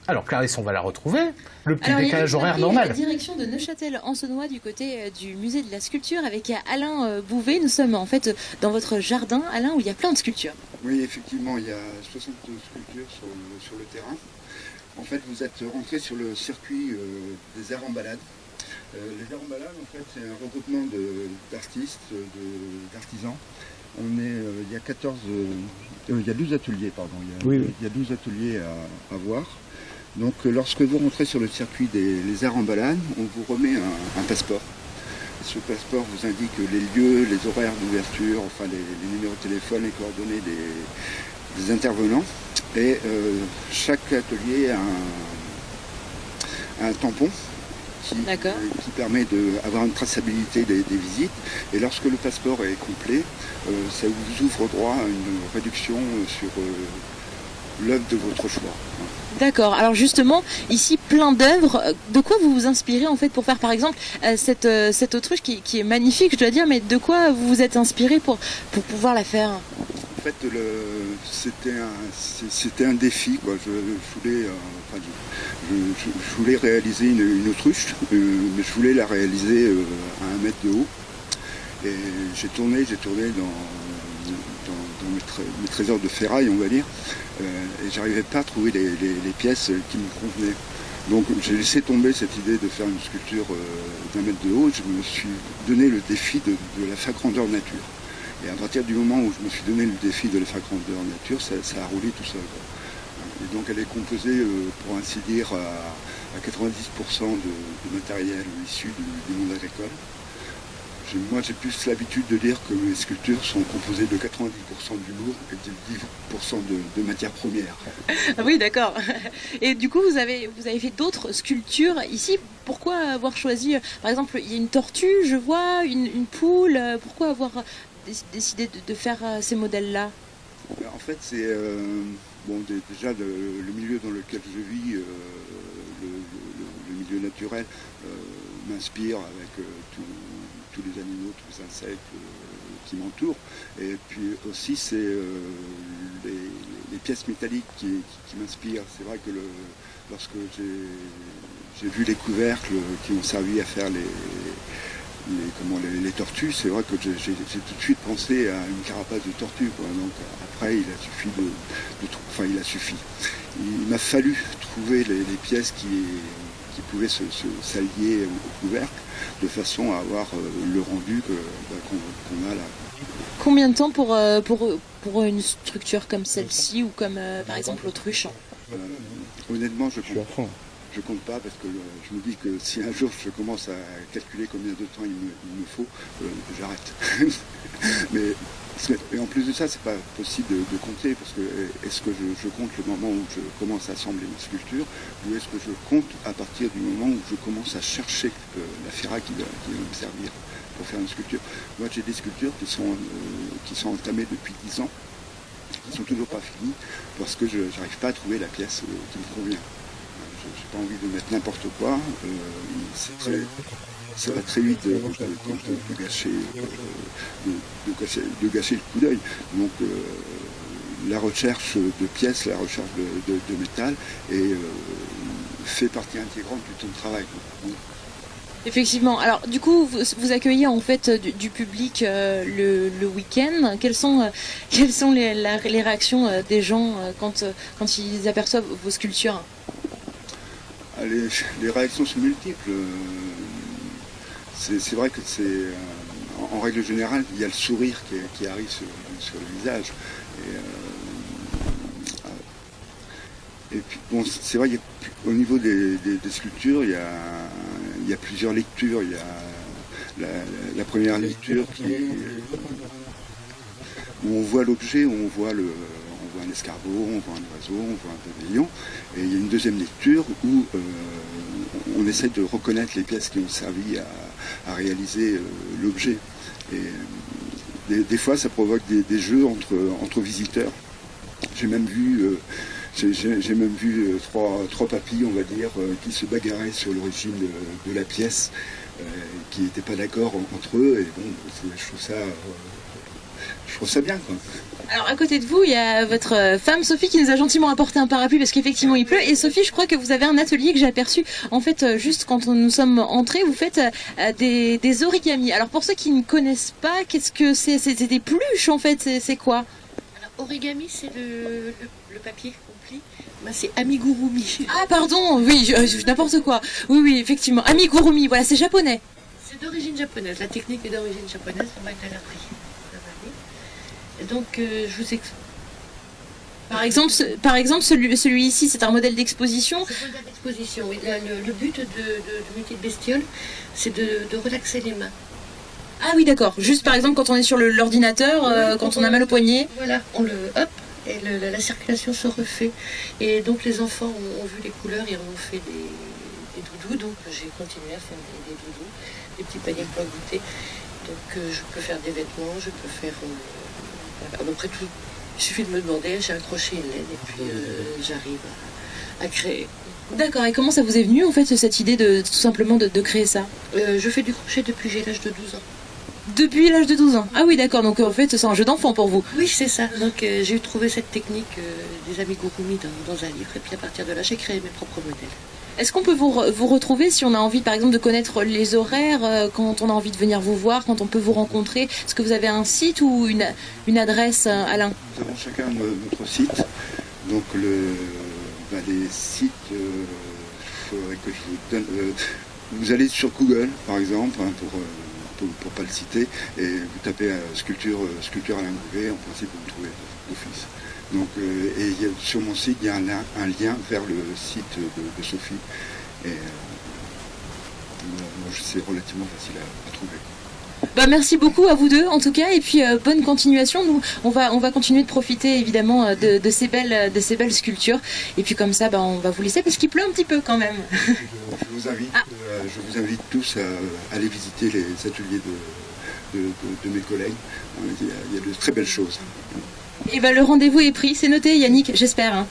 Alors Clarisse, on va la retrouver. Le petit Alors, décalage horaire normal. Direction de Neufchâtel-en-Saônois du côté du musée de la sculpture avec Alain Bouvet. Nous sommes en fait dans votre jardin, Alain, où il y a plein de sculptures. Oui, effectivement, il y a 60 sculptures sur le terrain. En fait, vous êtes rentré sur le circuit des arts en balade. Les arts en balade, en fait, c'est un regroupement d'artistes, d'artisans. Il y a 12 ateliers, pardon. Il y a 12 ateliers à voir. Donc, lorsque vous rentrez sur le circuit des arts en balade, on vous remet un passeport. Ce passeport vous indique les lieux, les horaires d'ouverture, enfin les numéros de téléphone, les coordonnées des intervenants. Et chaque atelier a un tampon qui permet d'avoir une traçabilité des visites. Et lorsque le passeport est complet, ça vous ouvre droit à une réduction sur l'œuvre de votre choix. D'accord. Alors justement, ici, plein d'œuvres. De quoi vous vous inspirez en fait pour faire par exemple cette autruche qui est magnifique, je dois dire, mais de quoi vous vous êtes inspiré pour pouvoir la faire? En fait, c'était un défi, quoi. Je voulais réaliser une autruche, mais je voulais la réaliser à 1 mètre de haut. Et j'ai tourné dans mes trésors de ferraille, on va dire, et j'arrivais pas à trouver les pièces qui me convenaient. Donc j'ai laissé tomber cette idée de faire une sculpture d'1 mètre de haut. Je me suis donné le défi de la faire grandeur nature. Et à partir du moment où je me suis donné le défi de la faire grandeur nature, ça a roulé tout seul, quoi. Et donc elle est composée, pour ainsi dire, à 90% de matériel issu du monde agricole. Moi j'ai plus l'habitude de dire que mes sculptures sont composées de 90% du lourd et de 10% de matières premières. Ah oui, d'accord. Et du coup, vous avez fait d'autres sculptures ici. Pourquoi avoir choisi, par exemple, il y a une tortue, je vois, une poule. Pourquoi avoir décidé de faire ces modèles-là? En fait, c'est déjà le milieu dans lequel je vis, le milieu naturel, m'inspire avec tous les animaux, tous les insectes qui m'entourent. Et puis aussi, c'est les pièces métalliques qui m'inspirent. C'est vrai que lorsque j'ai vu les couvercles qui ont servi à faire les tortues, c'est vrai que j'ai tout de suite pensé à une carapace de tortue, quoi. Donc après, il a suffi. Il m'a fallu trouver les pièces qui pouvaient s'allier au couvercle de façon à avoir le rendu qu'on a là. Combien de temps pour une structure comme celle-ci ou comme par exemple l'autruche? Honnêtement, je compte pas parce que je me dis que si un jour je commence à calculer combien de temps il me faut, j'arrête. Mais en plus de ça, c'est pas possible de compter parce que est-ce que je compte le moment où je commence à assembler mes sculptures ou est-ce que je compte à partir du moment où je commence à chercher la ferraille qui va me servir pour faire une sculpture. Moi j'ai des sculptures qui sont entamées depuis 10 ans, qui sont toujours pas finies parce que je n'arrive pas à trouver la pièce qui me convient. J'ai pas envie de mettre n'importe quoi. Ça va très vite de gâcher le coup d'œil. Donc la recherche de pièces, la recherche de métal fait partie intégrante du temps de travail. Effectivement. Alors du coup, vous accueillez en fait du public le week-end. Quelles sont les réactions des gens quand ils aperçoivent vos sculptures? Les réactions sont multiples. C'est vrai que en règle générale, il y a le sourire qui arrive sur le visage. Et puis bon, c'est vrai, au niveau des sculptures, il y a plusieurs lectures. Il y a la première lecture où on voit l'objet, où on voit un escargot, on voit un oiseau, on voit un pavillon. Et il y a une deuxième lecture où on essaie de reconnaître les pièces qui ont servi à réaliser l'objet. Et des fois, ça provoque des jeux entre visiteurs. J'ai même vu trois papilles, on va dire, qui se bagarraient sur l'origine de la pièce, qui n'étaient pas d'accord entre eux. Et bon, je trouve ça je trouve ça bien, quoi. Alors à côté de vous, il y a votre femme Sophie qui nous a gentiment apporté un parapluie parce qu'effectivement il pleut. Et Sophie, je crois que vous avez un atelier que j'ai aperçu. En fait, juste quand nous sommes entrés, vous faites des origamis. Alors pour ceux qui ne connaissent pas, qu'est-ce que c'est? C'est des peluches en fait, c'est quoi? Alors, origami, c'est le papier qu'on plie. Moi, c'est amigurumi. Ah pardon, oui, n'importe quoi. Oui, oui, effectivement. Amigurumi, voilà, c'est japonais. C'est d'origine japonaise. La technique est d'origine japonaise. On va être à l'abri. Et donc, je vous explique. Par exemple celui-ci, c'est un modèle d'exposition. C'est un modèle d'exposition. Oui. Le but de métier de bestiole, c'est de relaxer les mains. Ah oui, d'accord. Juste par exemple quand on est sur l'ordinateur, Oui, quand on a mal au poignet. Voilà, on le hop et la circulation se refait. Et donc les enfants ont vu les couleurs et ont fait des doudous. Donc j'ai continué à faire des doudous, des petits paniers pour goûter. Donc je peux faire des vêtements, je peux faire à peu près tout. Il suffit de me demander, j'ai accroché une laine et puis j'arrive à créer. D'accord. Et comment ça vous est venu en fait cette idée de tout simplement de créer ça? Je fais du crochet depuis j'ai l'âge de 12 ans. Depuis l'âge de 12 ans. Ah oui, d'accord. Donc en fait, c'est un jeu d'enfant pour vous. Oui, c'est ça. Donc j'ai trouvé cette technique des amigurumi dans un livre. Et puis à partir de là, j'ai créé mes propres modèles. Est-ce qu'on peut vous retrouver si on a envie, par exemple, de connaître les horaires, quand on a envie de venir vous voir, quand on peut vous rencontrer? Est-ce que vous avez un site ou une adresse, Alain? Nous avons chacun notre site. Donc les sites, faudrait que je vous donne. Vous allez sur Google, par exemple, hein, pour pas le citer, et vous tapez sculpture Alain Gouvet, en principe vous me trouvez d'office. Donc, sur mon site, il y a un lien vers le site de Sophie. Et c'est relativement facile à trouver. Bah, merci beaucoup à vous deux en tout cas, et puis bonne continuation. Nous on va continuer de profiter évidemment de ces belles sculptures, et puis comme ça on va vous laisser parce qu'il pleut un petit peu quand même. Je vous invite tous à aller visiter les ateliers de mes collègues. Il y a de très belles choses. Et le rendez-vous est pris, c'est noté Yannick, j'espère.